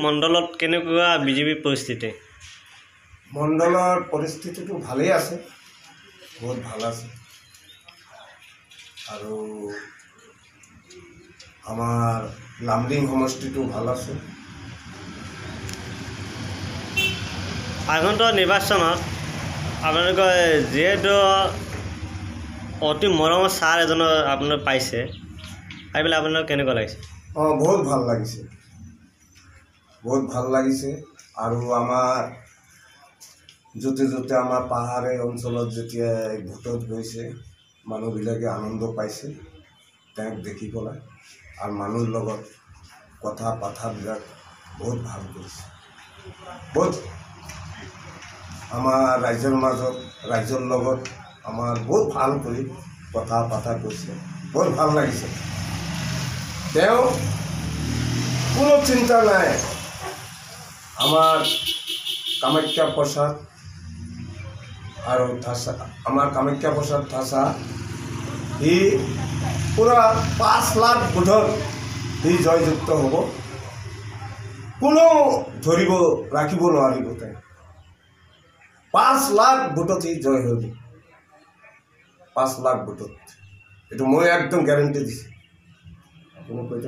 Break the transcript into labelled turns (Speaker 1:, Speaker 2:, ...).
Speaker 1: মণ্ডলত কেনেকুৱা বিজেপি পৰিস্থিতি?
Speaker 2: মণ্ডলৰ পৰিস্থিতিটো ভালেই আছে, বহুত ভাল আছে। আৰু আমাৰ লামডিং সমষ্টিটো ভাল আছে।
Speaker 1: আগন্তুক নিৰ্বাচনত আপোনালোকে যিহেতু অতি মৰমৰ ছাৰ এজনৰ আপোনালোকে পাইছে, পাই পেলাই আপোনালোকৰ কেনেকুৱা লাগিছে?
Speaker 2: বহুত ভাল লাগিছে, বহুত ভাল লাগিছে। আৰু আমাৰ য'তে য'তে আমাৰ পাহাৰীয়া অঞ্চলত যেতিয়া ভোটত গৈছে, মানুহবিলাকে আনন্দ পাইছে তেওঁক দেখি পেলাই। আৰু মানুহৰ লগত কথা পাতাবিলাক বহুত ভাল কৰিছে। বহুত আমাৰ ৰাইজৰ মাজত, ৰাইজৰ লগত আমাৰ বহুত ভাল কৰি কথা পাতা কৈছে, বহুত ভাল লাগিছে। তেওঁ কোনো চিন্তা নাই, আমাৰ কামাখ্যা প্ৰসাদ আৰু ঠাচা, আমাৰ কামাখ্যা প্ৰসাদ ঠাচা সি পূৰা 5 লাখ ভোটত সি জয়যুক্ত হ'ব। কোনো ৰাখিব নোৱাৰিব তেওঁ। 5 লাখ ভোটত সি জয় হ'ব, 5 লাখ ভোটত। এইটো মই একদম গেৰাণ্টি দিছোঁ। কোনো কৈ